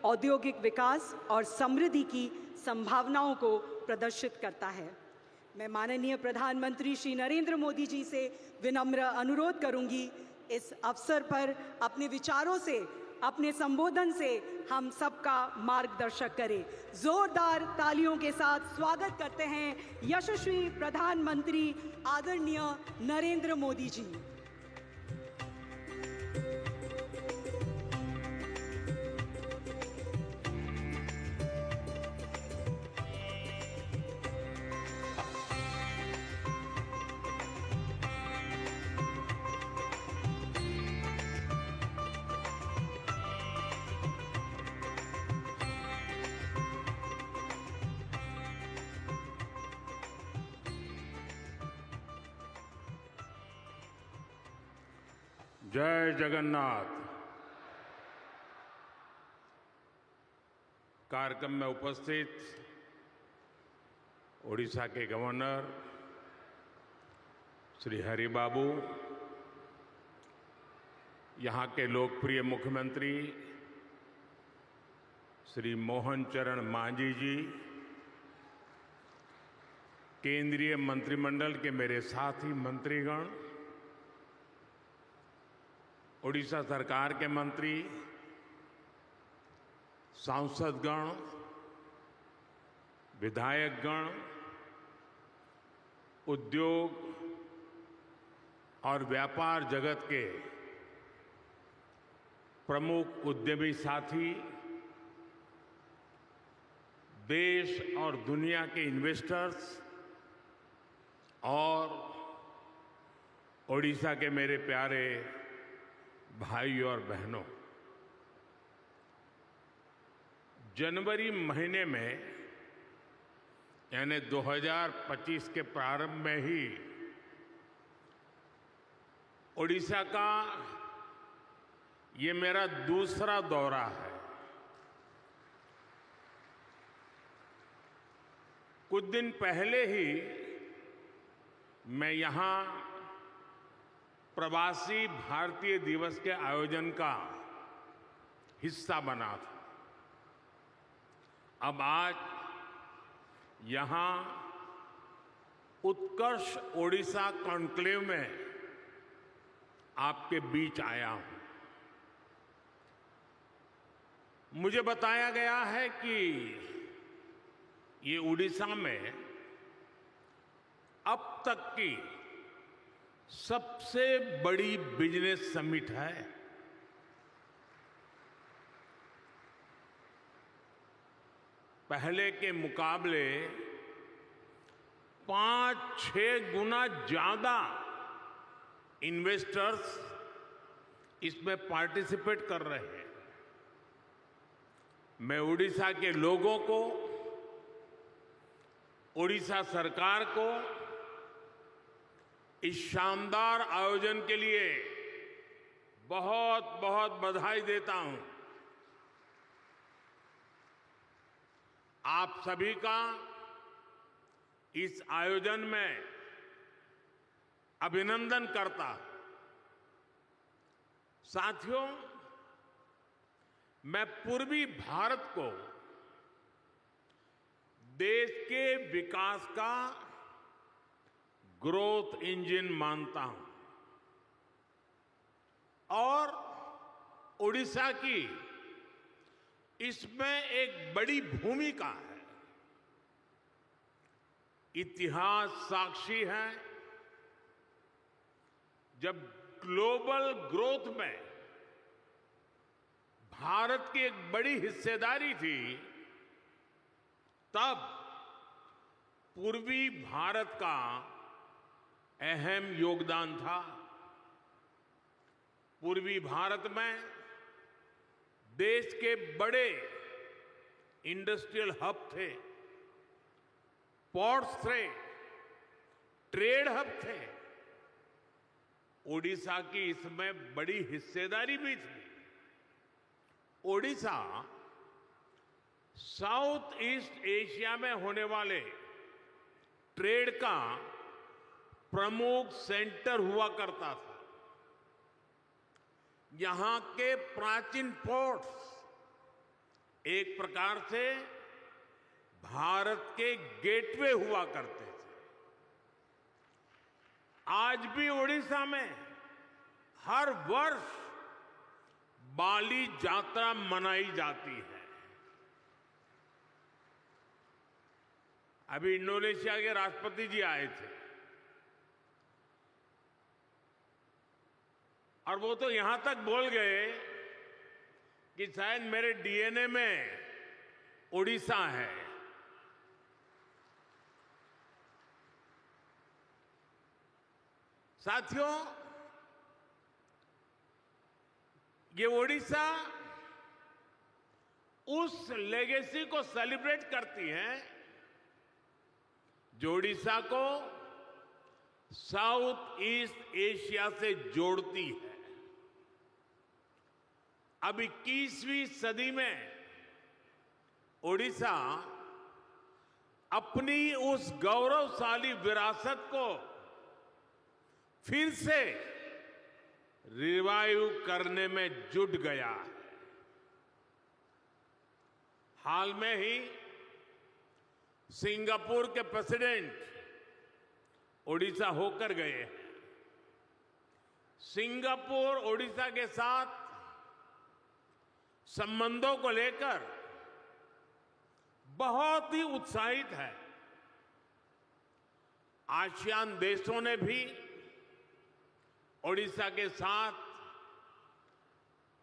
औद्योगिक विकास और समृद्धि की संभावनाओं को प्रदर्शित करता है। मैं माननीय प्रधानमंत्री श्री नरेंद्र मोदी जी से विनम्र अनुरोध करूंगी, इस अवसर पर अपने विचारों से, अपने संबोधन से हम सबका मार्गदर्शक करें। जोरदार तालियों के साथ स्वागत करते हैं यशस्वी प्रधानमंत्री आदरणीय नरेंद्र मोदी जी। जय जगन्नाथ। कार्यक्रम में उपस्थित ओडिशा के गवर्नर श्री हरि बाबू, यहाँ के लोकप्रिय मुख्यमंत्री श्री मोहन चरण मांझी जी, केंद्रीय मंत्रिमंडल के मेरे साथी मंत्रीगण, ओडिशा सरकार के मंत्री, सांसदगण, विधायकगण, उद्योग और व्यापार जगत के प्रमुख उद्यमी साथी, देश और दुनिया के इन्वेस्टर्स और ओडिशा के मेरे प्यारे भाई और बहनों, जनवरी महीने में यानी 2025 के प्रारंभ में ही ओडिशा का ये मेरा दूसरा दौरा है। कुछ दिन पहले ही मैं यहाँ प्रवासी भारतीय दिवस के आयोजन का हिस्सा बना था। अब आज यहाँ उत्कर्ष ओडिशा कॉन्क्लेव में आपके बीच आया हूं। मुझे बताया गया है कि ये ओडिशा में अब तक की सबसे बड़ी बिजनेस समिट है। पहले के मुकाबले 5-6 गुना ज्यादा इन्वेस्टर्स इसमें पार्टिसिपेट कर रहे हैं। मैं ओडिशा के लोगों को, ओडिशा सरकार को इस शानदार आयोजन के लिए बहुत बहुत बधाई देता हूं। आप सभी का इस आयोजन में अभिनंदन करता हूं। साथियों, मैं पूर्वी भारत को देश के विकास का ग्रोथ इंजन मानता हूं और ओडिशा की इसमें एक बड़ी भूमिका है। इतिहास साक्षी है, जब ग्लोबल ग्रोथ में भारत की एक बड़ी हिस्सेदारी थी, तब पूर्वी भारत का अहम योगदान था। पूर्वी भारत में देश के बड़े इंडस्ट्रियल हब थे, पोर्ट्स थे, ट्रेड हब थे। ओडिशा की इसमें बड़ी हिस्सेदारी भी थी। ओडिशा साउथ ईस्ट एशिया में होने वाले ट्रेड का प्रमुख सेंटर हुआ करता था। यहां के प्राचीन पोर्ट्स एक प्रकार से भारत के गेटवे हुआ करते थे। आज भी ओडिशा में हर वर्ष बाली यात्रा मनाई जाती है। अभी इंडोनेशिया के राष्ट्रपति जी आए थे और वो तो यहां तक बोल गए कि शायद मेरे डीएनए में ओडिशा है। साथियों, ये ओडिशा उस लेगेसी को सेलिब्रेट करती है जो ओडिशा को साउथ ईस्ट एशिया से जोड़ती है। अब 21वीं सदी में ओडिशा अपनी उस गौरवशाली विरासत को फिर से रिवाइव करने में जुट गया है। हाल में ही सिंगापुर के प्रेसिडेंट ओडिशा होकर गए हैं। सिंगापुर ओडिशा के साथ संबंधों को लेकर बहुत ही उत्साहित है। आसियान देशों ने भी ओडिशा के साथ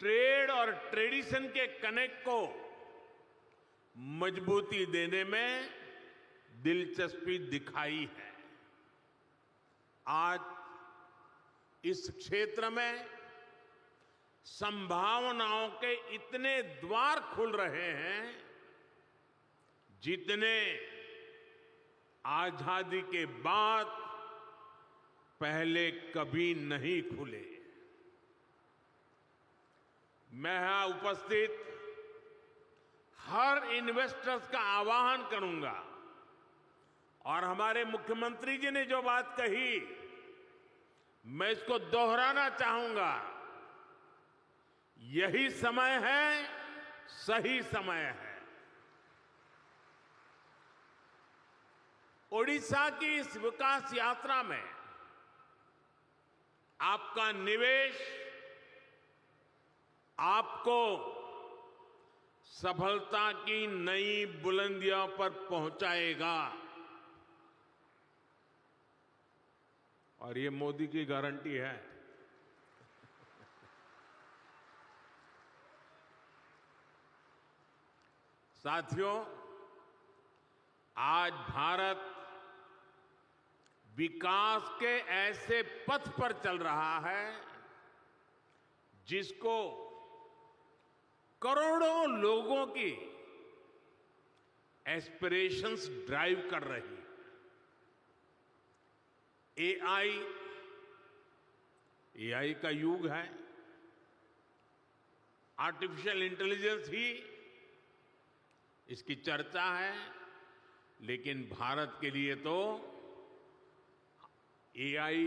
ट्रेड और ट्रेडिशन के कनेक्ट को मजबूती देने में दिलचस्पी दिखाई है। आज इस क्षेत्र में संभावनाओं के इतने द्वार खुल रहे हैं जितने आजादी के बाद पहले कभी नहीं खुले। मैं यहां उपस्थित हर इन्वेस्टर्स का आह्वान करूंगा और हमारे मुख्यमंत्री जी ने जो बात कही मैं इसको दोहराना चाहूंगा। यही समय है, सही समय है। ओडिशा की इस विकास यात्रा में आपका निवेश आपको सफलता की नई बुलंदियों पर पहुंचाएगा और ये मोदी की गारंटी है। साथियों, आज भारत विकास के ऐसे पथ पर चल रहा है जिसको करोड़ों लोगों की एस्पिरेशंस ड्राइव कर रही है। एआई का युग है। आर्टिफिशियल इंटेलिजेंस ही इसकी चर्चा है, लेकिन भारत के लिए तो एआई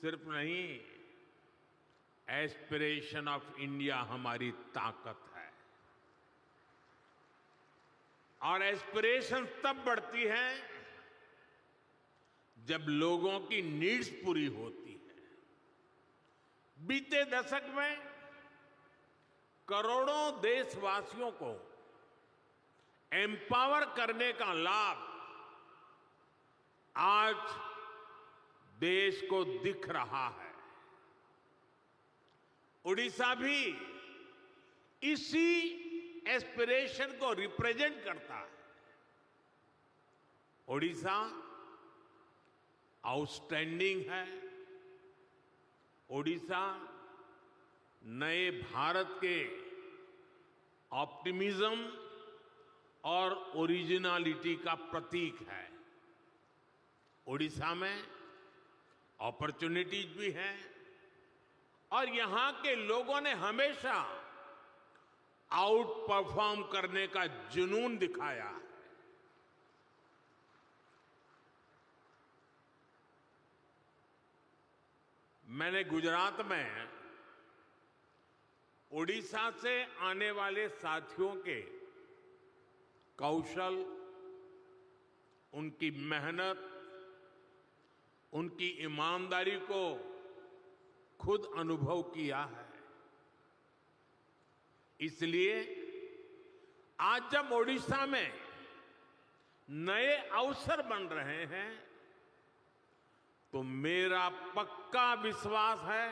सिर्फ नहीं, एस्पिरेशन ऑफ इंडिया हमारी ताकत है। और एस्पिरेशन तब बढ़ती है जब लोगों की नीड्स पूरी होती है। बीते दशक में करोड़ों देशवासियों को एम्पावर करने का लाभ आज देश को दिख रहा है। ओडिशा भी इसी एस्पिरेशन को रिप्रेजेंट करता है। ओडिशा आउटस्टैंडिंग है। ओडिशा नए भारत के ऑप्टिमिज्म और ओरिजिनलिटी का प्रतीक है। ओडिशा में अपॉर्चुनिटीज भी हैं और यहां के लोगों ने हमेशा आउट परफॉर्म करने का जुनून दिखाया है। मैंने गुजरात में ओडिशा से आने वाले साथियों के कौशल, उनकी मेहनत, उनकी ईमानदारी को खुद अनुभव किया है। इसलिए आज जब ओडिशा में नए अवसर बन रहे हैं तो मेरा पक्का विश्वास है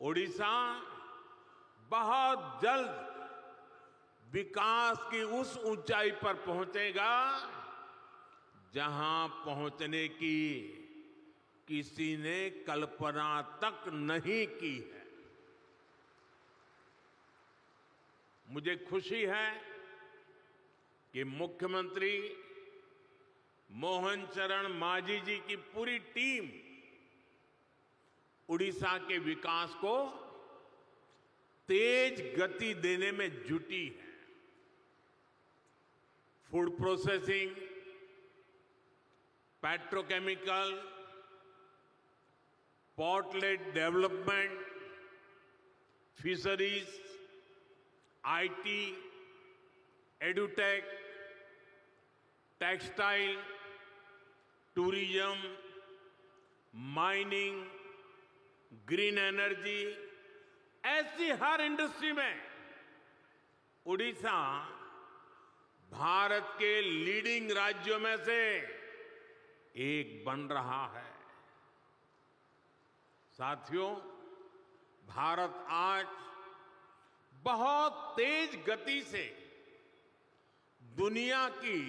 ओडिशा बहुत जल्द विकास की उस ऊंचाई पर पहुंचेगा जहां पहुंचने की किसी ने कल्पना तक नहीं की है। मुझे खुशी है कि मुख्यमंत्री मोहन चरण मांझी जी की पूरी टीम उड़ीसा के विकास को तेज गति देने में जुटी है। Food processing, petrochemical, port-lead development, fisheries, IT, edutech, textile, tourism, mining, green energy, ऐसी हर इंडस्ट्री में उड़ीसा भारत के लीडिंग राज्यों में से एक बन रहा है। साथियों, भारत आज बहुत तेज गति से दुनिया की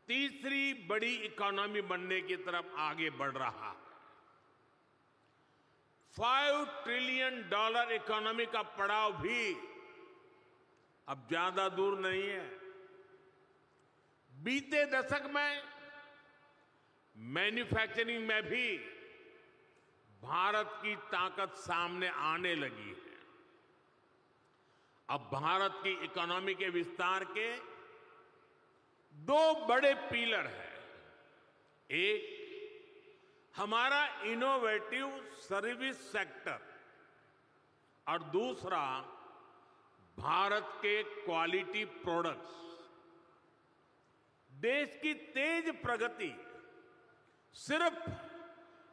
तीसरी बड़ी इकोनॉमी बनने की तरफ आगे बढ़ रहा है। $5 ट्रिलियन इकोनॉमी का पड़ाव भी अब ज्यादा दूर नहीं है। बीते दशक में मैन्युफैक्चरिंग में भी भारत की ताकत सामने आने लगी है। अब भारत की इकोनॉमी के विस्तार के दो बड़े पिलर हैं। एक हमारा इनोवेटिव सर्विस सेक्टर और दूसरा भारत के क्वालिटी प्रोडक्ट्स। देश की तेज प्रगति सिर्फ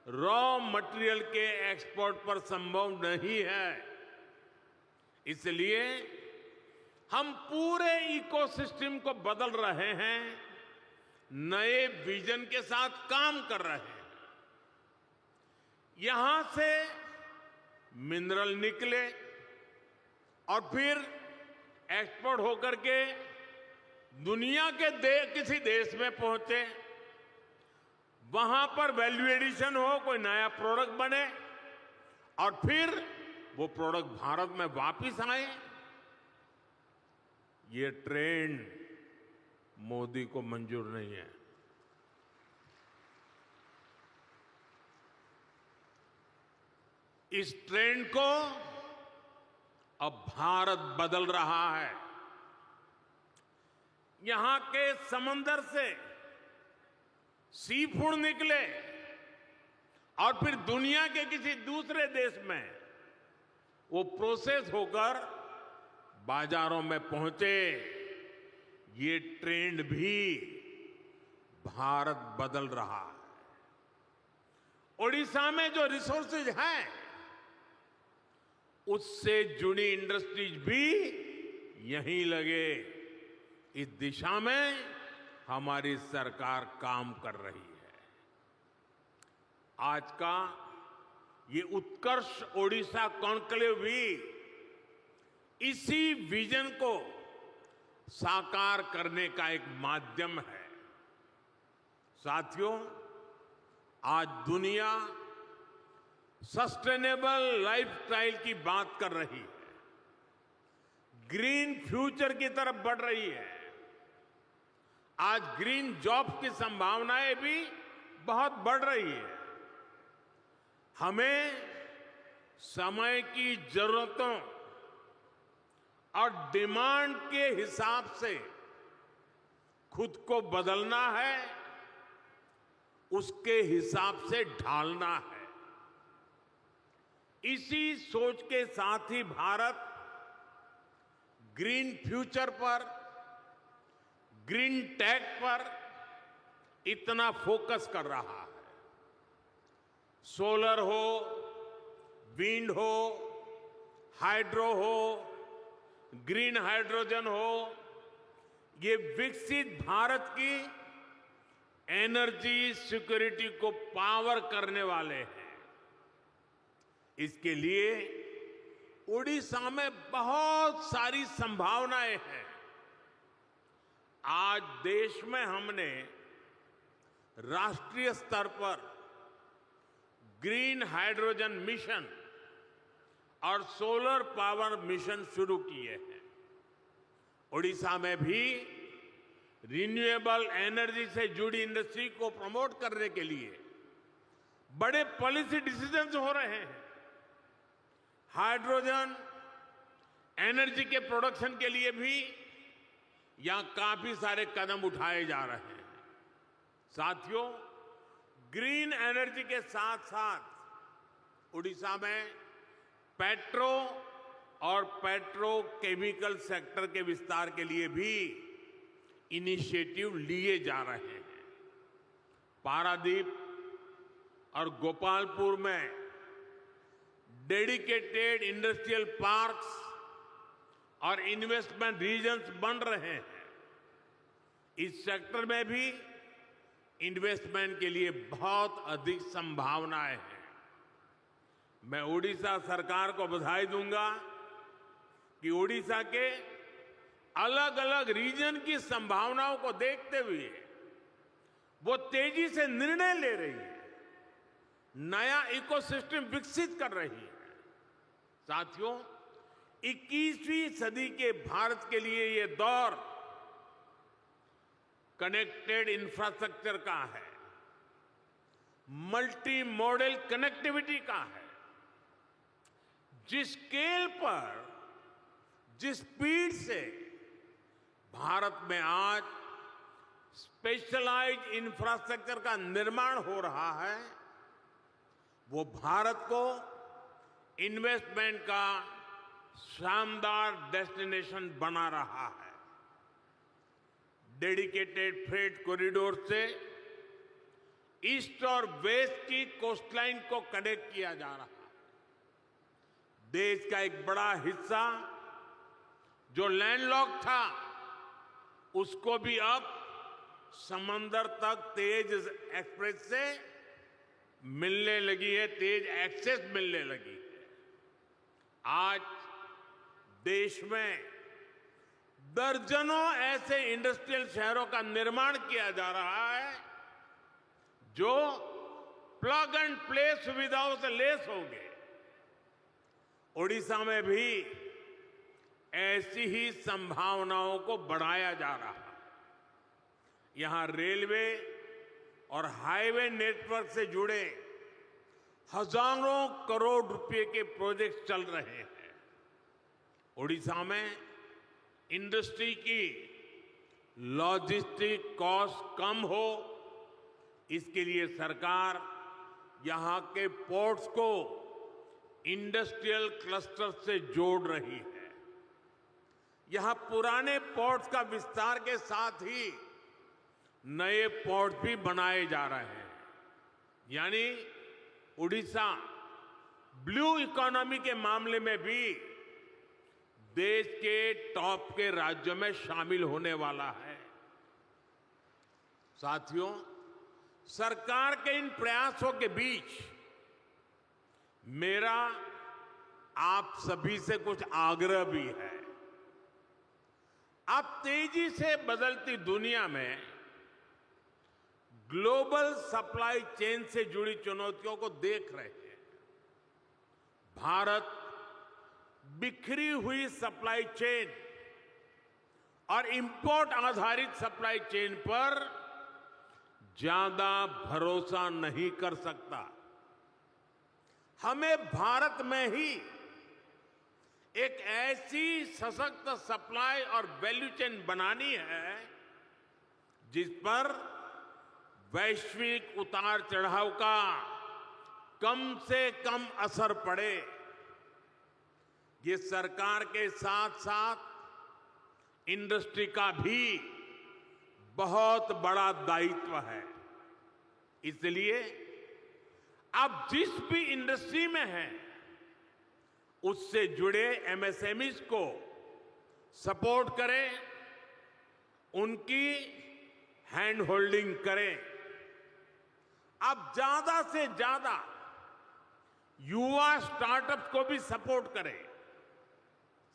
रॉ मटेरियल के एक्सपोर्ट पर संभव नहीं है। इसलिए हम पूरे इकोसिस्टम को बदल रहे हैं, नए विजन के साथ काम कर रहे हैं। यहां से मिनरल निकले और फिर एक्सपोर्ट होकर के दुनिया के किसी देश में पहुंचे, वहां पर वैल्यू एडिशन हो, कोई नया प्रोडक्ट बने और फिर वो प्रोडक्ट भारत में वापस आए। ये ट्रेंड मोदी को मंजूर नहीं है। इस ट्रेंड को अब भारत बदल रहा है। यहां के समंदर से सी फूड निकले और फिर दुनिया के किसी दूसरे देश में वो प्रोसेस होकर बाजारों में पहुंचे। ये ट्रेंड भी भारत बदल रहा है। ओडिशा में जो रिसोर्सेज हैं, उससे जुड़ी इंडस्ट्रीज भी यहीं लगे। इस दिशा में हमारी सरकार काम कर रही है। आज का ये उत्कर्ष ओडिशा कॉन्क्लेव भी इसी विजन को साकार करने का एक माध्यम है। साथियों, आज दुनिया सस्टेनेबल लाइफस्टाइल की बात कर रही है, ग्रीन फ्यूचर की तरफ बढ़ रही है। आज ग्रीन जॉब की संभावनाएं भी बहुत बढ़ रही है। हमें समय की जरूरतों और डिमांड के हिसाब से खुद को बदलना है, उसके हिसाब से ढालना है। इसी सोच के साथ ही भारत ग्रीन फ्यूचर पर, ग्रीन टेक पर इतना फोकस कर रहा है। सोलर हो, विंड हो, हाइड्रो हो, ग्रीन हाइड्रोजन हो, ये विकसित भारत की एनर्जी सिक्योरिटी को पावर करने वाले हैं। इसके लिए उड़ीसा में बहुत सारी संभावनाएं हैं। आज देश में हमने राष्ट्रीय स्तर पर ग्रीन हाइड्रोजन मिशन और सोलर पावर मिशन शुरू किए हैं। उड़ीसा में भी रिन्यूएबल एनर्जी से जुड़ी इंडस्ट्री को प्रमोट करने के लिए बड़े पॉलिसी डिसीजंस हो रहे हैं। हाइड्रोजन एनर्जी के प्रोडक्शन के लिए भी यहां काफी सारे कदम उठाए जा रहे हैं। साथियों, ग्रीन एनर्जी के साथ साथ उड़ीसा में पेट्रो और पेट्रोकेमिकल सेक्टर के विस्तार के लिए भी इनिशिएटिव लिए जा रहे हैं। पारादीप और गोपालपुर में डेडिकेटेड इंडस्ट्रियल पार्क्स और इन्वेस्टमेंट रीजन्स बन रहे हैं। इस सेक्टर में भी इन्वेस्टमेंट के लिए बहुत अधिक संभावनाएं हैं। मैं उड़ीसा सरकार को बधाई दूंगा कि उड़ीसा के अलग अलग रीजन की संभावनाओं को देखते हुए वो तेजी से निर्णय ले रही है, नया इकोसिस्टम विकसित कर रही है। साथियों, 21वीं सदी के भारत के लिए ये दौर कनेक्टेड इंफ्रास्ट्रक्चर का है, मल्टी मॉडल कनेक्टिविटी का है। जिस स्केल पर, जिस स्पीड से भारत में आज स्पेशलाइज्ड इंफ्रास्ट्रक्चर का निर्माण हो रहा है, वो भारत को इन्वेस्टमेंट का शानदार डेस्टिनेशन बना रहा है। डेडिकेटेड फ्रेट कॉरिडोर से ईस्ट और वेस्ट की कोस्टलाइन को कनेक्ट किया जा रहा है। देश का एक बड़ा हिस्सा जो लैंडलॉक था, उसको भी अब समंदर तक तेज एक्सप्रेस से मिलने लगी है, तेज एक्सेस मिलने लगी है। आज देश में दर्जनों ऐसे इंडस्ट्रियल शहरों का निर्माण किया जा रहा है जो प्लग एंड प्ले सुविधाओं से लैस होंगे। उड़ीसा में भी ऐसी ही संभावनाओं को बढ़ाया जा रहा है। यहां रेलवे और हाईवे नेटवर्क से जुड़े हजारों करोड़ रुपए के प्रोजेक्ट चल रहे हैं। उड़ीसा में इंडस्ट्री की लॉजिस्टिक कॉस्ट कम हो, इसके लिए सरकार यहां के पोर्ट्स को इंडस्ट्रियल क्लस्टर से जोड़ रही है। यहां पुराने पोर्ट्स का विस्तार के साथ ही नए पोर्ट भी बनाए जा रहे हैं। यानी उड़ीसा ब्लू इकोनॉमी के मामले में भी देश के टॉप के राज्यों में शामिल होने वाला है। साथियों, सरकार के इन प्रयासों के बीच मेरा आप सभी से कुछ आग्रह भी है। आप तेजी से बदलती दुनिया में ग्लोबल सप्लाई चेन से जुड़ी चुनौतियों को देख रहे हैं। भारत बिखरी हुई सप्लाई चेन और इंपोर्ट आधारित सप्लाई चेन पर ज्यादा भरोसा नहीं कर सकता। हमें भारत में ही एक ऐसी सशक्त सप्लाई और वैल्यू चेन बनानी है जिस पर वैश्विक उतार चढ़ाव का कम से कम असर पड़े। ये सरकार के साथ साथ इंडस्ट्री का भी बहुत बड़ा दायित्व है। इसलिए आप जिस भी इंडस्ट्री में हैं, उससे जुड़े एमएसएमईज को सपोर्ट करें, उनकी हैंड होल्डिंग करें। आप ज्यादा से ज्यादा युवा स्टार्टअप्स को भी सपोर्ट करें।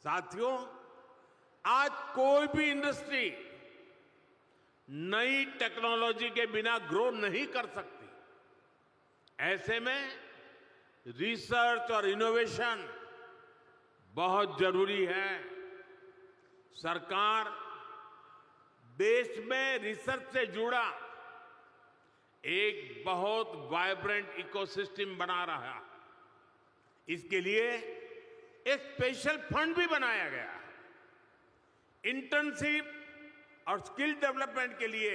साथियों, आज कोई भी इंडस्ट्री नई टेक्नोलॉजी के बिना ग्रो नहीं कर सकती। ऐसे में रिसर्च और इनोवेशन बहुत जरूरी है। सरकार देश में रिसर्च से जुड़ा एक बहुत वाइब्रेंट इकोसिस्टम बना रहा है। इसके लिए एक स्पेशल फंड भी बनाया गया है। इंटर्नशिप और स्किल डेवलपमेंट के लिए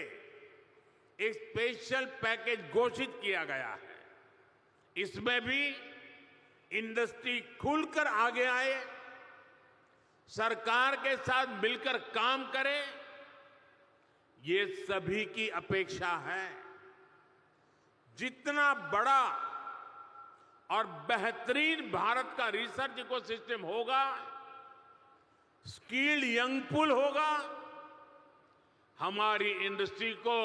एक स्पेशल पैकेज घोषित किया गया है। इसमें भी इंडस्ट्री खुलकर आगे आए, सरकार के साथ मिलकर काम करे, ये सभी की अपेक्षा है। जितना बड़ा और बेहतरीन भारत का रिसर्च इकोसिस्टम होगा, स्किल्ड यंग पूल होगा, हमारी इंडस्ट्री को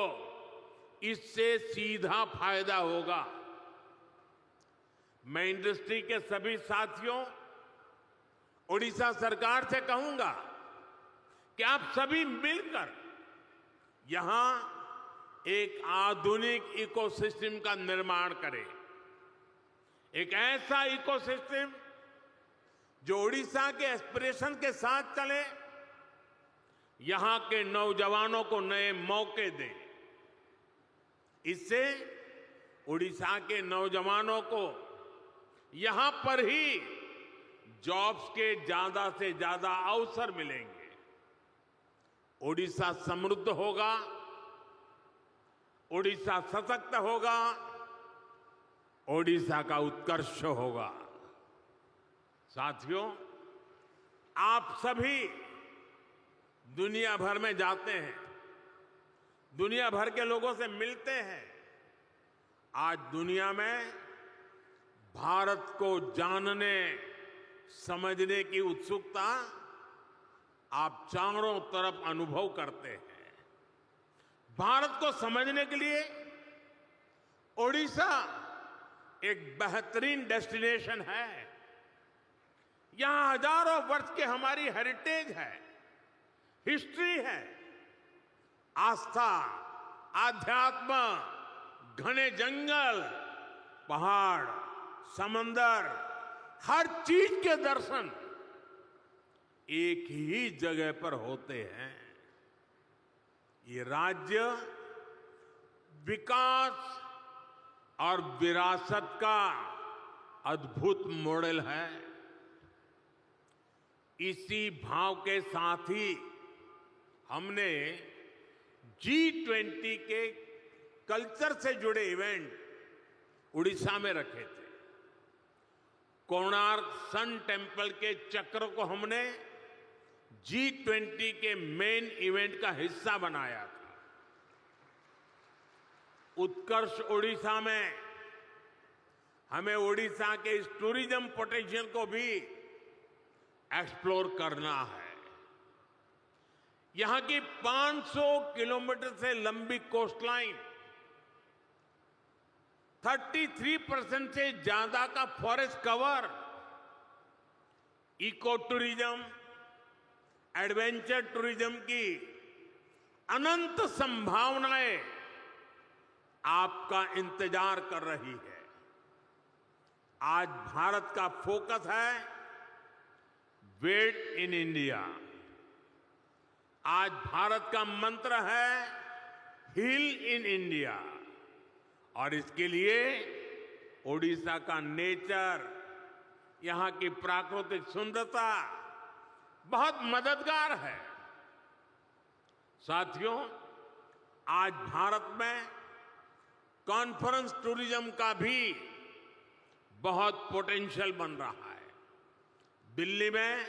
इससे सीधा फायदा होगा। मैं इंडस्ट्री के सभी साथियों, ओडिशा सरकार से कहूंगा कि आप सभी मिलकर यहां एक आधुनिक इकोसिस्टम का निर्माण करें। एक ऐसा इकोसिस्टम जो ओडिशा के एस्पिरेशन के साथ चले, यहां के नौजवानों को नए मौके दे। इससे ओडिशा के नौजवानों को यहां पर ही जॉब्स के ज्यादा से ज्यादा अवसर मिलेंगे। ओडिशा समृद्ध होगा, ओडिशा सशक्त होगा, ओडिशा का उत्कर्ष होगा। साथियों, आप सभी दुनिया भर में जाते हैं, दुनिया भर के लोगों से मिलते हैं। आज दुनिया में भारत को जानने समझने की उत्सुकता आप चारों तरफ अनुभव करते हैं। भारत को समझने के लिए ओडिशा एक बेहतरीन डेस्टिनेशन है। यहां हजारों वर्ष की हमारी हेरिटेज है, हिस्ट्री है। आस्था, आध्यात्म, घने जंगल, पहाड़, समंदर, हर चीज के दर्शन एक ही जगह पर होते हैं। ये राज्य विकास और विरासत का अद्भुत मॉडल है। इसी भाव के साथ ही हमने G20 के कल्चर से जुड़े इवेंट उड़ीसा में रखे थे। कोणार्क सन टेम्पल के चक्र को हमने G20 के मेन इवेंट का हिस्सा बनाया था। उत्कर्ष ओडिशा में हमें ओडिशा के इस टूरिज्म पोटेंशियल को भी एक्सप्लोर करना है। यहां की 500 किलोमीटर से लंबी कोस्टलाइन, 33% से ज्यादा का forest cover, eco tourism, adventure tourism की अनंत संभावनाएं आपका इंतजार कर रही है। आज भारत का फोकस है वेट इन इंडिया। आज भारत का मंत्र है हील इन इंडिया। और इसके लिए ओडिशा का नेचर, यहां की प्राकृतिक सुंदरता बहुत मददगार है। साथियों, आज भारत में कॉन्फ्रेंस टूरिज्म का भी बहुत पोटेंशियल बन रहा है। दिल्ली में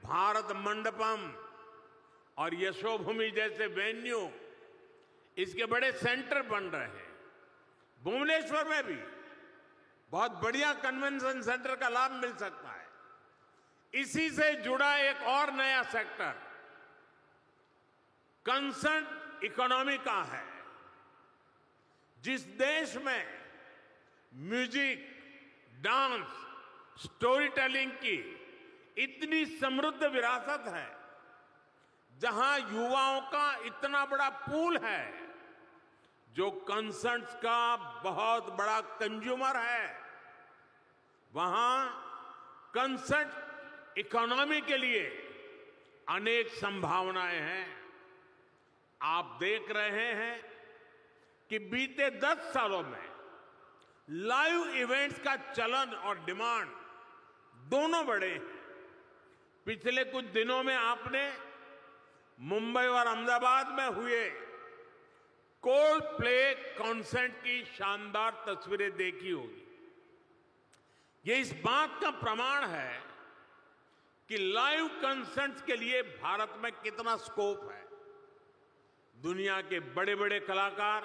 भारत मंडपम और यशोभूमि जैसे वेन्यू, इसके बड़े सेंटर बन रहे हैं। भुवनेश्वर में भी बहुत बढ़िया कन्वेंशन सेंटर का लाभ मिल सकता है। इसी से जुड़ा एक और नया सेक्टर कंसर्ट इकोनॉमी का है। जिस देश में म्यूजिक, डांस, स्टोरी टेलिंग की इतनी समृद्ध विरासत है, जहां युवाओं का इतना बड़ा पूल है, जो कंसर्ट्स का बहुत बड़ा कंज्यूमर है, वहां कंसर्ट इकोनॉमी के लिए अनेक संभावनाएं हैं। आप देख रहे हैं कि बीते 10 सालों में लाइव इवेंट्स का चलन और डिमांड दोनों बढ़े हैं। पिछले कुछ दिनों में आपने मुंबई और अहमदाबाद में हुए कोल्ड प्ले कॉन्सर्ट की शानदार तस्वीरें देखी होगी। ये इस बात का प्रमाण है कि लाइव कॉन्सर्ट्स के लिए भारत में कितना स्कोप है। दुनिया के बड़े बड़े कलाकार,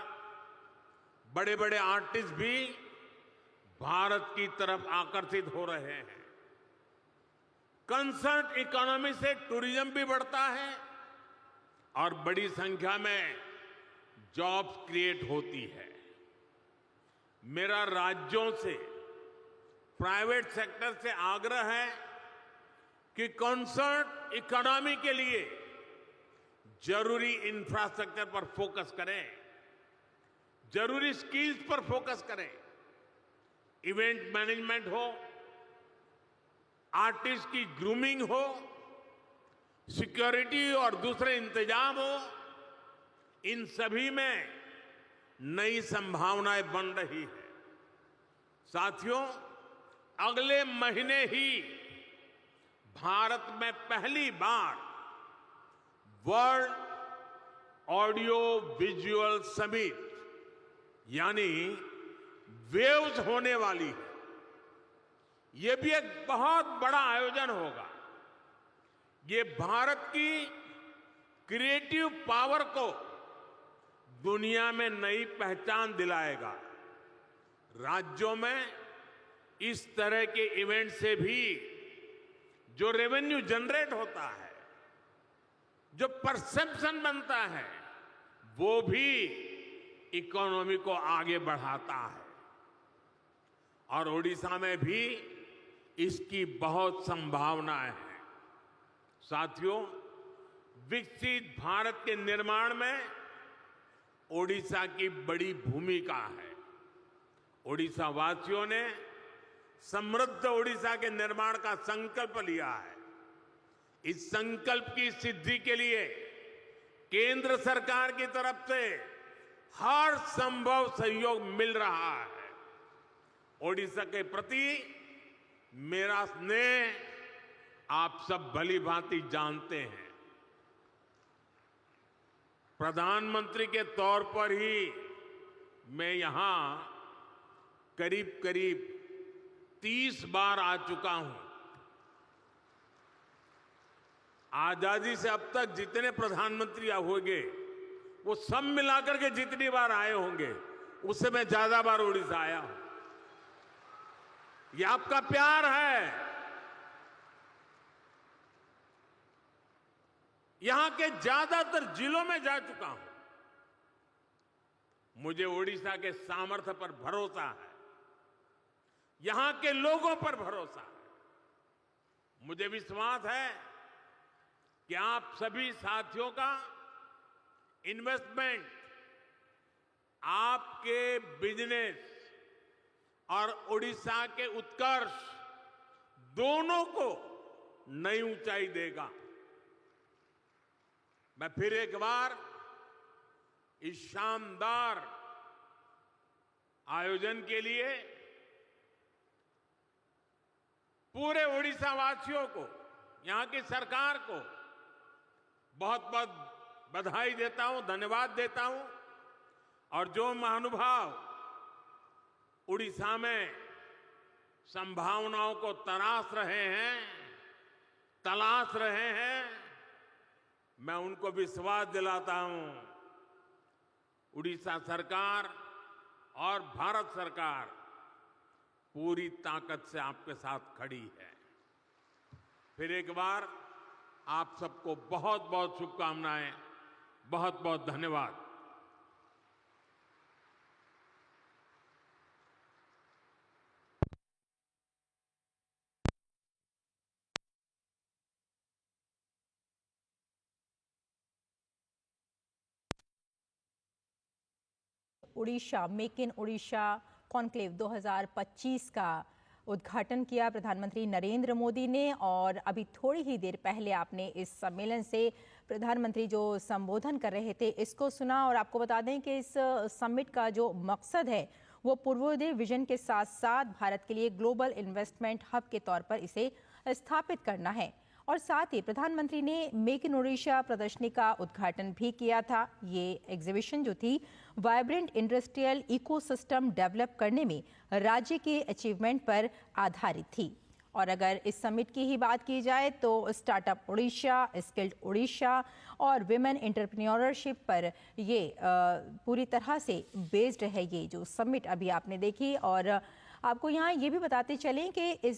बड़े बड़े आर्टिस्ट भी भारत की तरफ आकर्षित हो रहे हैं। कंसर्ट इकोनॉमी से टूरिज्म भी बढ़ता है और बड़ी संख्या में जॉब्स क्रिएट होती है। मेरा राज्यों से, प्राइवेट सेक्टर से आग्रह है कि कंसर्ट इकोनॉमी के लिए जरूरी इंफ्रास्ट्रक्चर पर फोकस करें, जरूरी स्किल्स पर फोकस करें। इवेंट मैनेजमेंट हो, आर्टिस्ट की ग्रूमिंग हो, सिक्योरिटी और दूसरे इंतजाम हो, इन सभी में नई संभावनाएं बन रही है। साथियों, अगले महीने ही भारत में पहली बार वर्ल्ड ऑडियो विजुअल समिट यानी वेव्स होने वाली है। यह भी एक बहुत बड़ा आयोजन होगा। ये भारत की क्रिएटिव पावर को दुनिया में नई पहचान दिलाएगा। राज्यों में इस तरह के इवेंट से भी जो रेवेन्यू जनरेट होता है, जो परसेप्शन बनता है, वो भी इकोनॉमी को आगे बढ़ाता है। और ओडिशा में भी इसकी बहुत संभावनाएं हैं। साथियों, विकसित भारत के निर्माण में ओडिशा की बड़ी भूमिका है। ओडिशा वासियों ने समृद्ध ओडिशा के निर्माण का संकल्प लिया है। इस संकल्प की सिद्धि के लिए केंद्र सरकार की तरफ से हर संभव सहयोग मिल रहा है। ओडिशा के प्रति मेरा स्नेह आप सब भली भांति जानते हैं। प्रधानमंत्री के तौर पर ही मैं यहां करीब करीब 30 बार आ चुका हूं। आजादी से अब तक जितने प्रधानमंत्री होंगे, वो सब मिलाकर के जितनी बार आए होंगे, उससे मैं ज्यादा बार ओडिशा आया हूं। ये आपका प्यार है। यहां के ज्यादातर जिलों में जा चुका हूं। मुझे ओडिशा के सामर्थ्य पर भरोसा है, यहां के लोगों पर भरोसा है। मुझे विश्वास है कि आप सभी साथियों का इन्वेस्टमेंट आपके बिजनेस और ओडिशा के उत्कर्ष दोनों को नई ऊंचाई देगा। मैं फिर एक बार इस शानदार आयोजन के लिए पूरे ओडिशा वासियों को, यहां की सरकार को बहुत बहुत बधाई देता हूं, धन्यवाद देता हूं। और जो महानुभाव उड़ीसा में संभावनाओं को तराश रहे हैं, तलाश रहे हैं, मैं उनको विश्वास दिलाता हूं, उड़ीसा सरकार और भारत सरकार पूरी ताकत से आपके साथ खड़ी है। फिर एक बार आप सबको बहुत बहुत शुभकामनाएं, बहुत बहुत धन्यवाद। Orissa make in Orissa conclave 2025 का उद्घाटन किया प्रधानमंत्री नरेंद्र मोदी ने। और अभी थोड़ी ही देर पहले आपने इस सम्मेलन से प्रधानमंत्री जो संबोधन कर रहे थे इसको सुना। और आपको बता दें कि इस समिट का जो मकसद है वो पूर्वोदय विजन के साथ साथ भारत के लिए ग्लोबल इन्वेस्टमेंट हब के तौर पर इसे स्थापित करना है। और साथ ही प्रधानमंत्री ने मेक इन उड़ीसा प्रदर्शनी का उद्घाटन भी किया था। ये एग्जीबिशन जो थी वाइब्रेंट इंडस्ट्रियल इकोसिस्टम डेवलप करने में राज्य के अचीवमेंट पर आधारित थी। और अगर इस समिट की ही बात की जाए तो स्टार्टअप उड़ीसा, स्किल्ड उड़ीसा और विमेन एंटरप्रेन्योरशिप पर ये पूरी तरह से बेस्ड है ये जो समिट अभी आपने देखी। और आपको यहाँ ये भी बताते चलें कि इस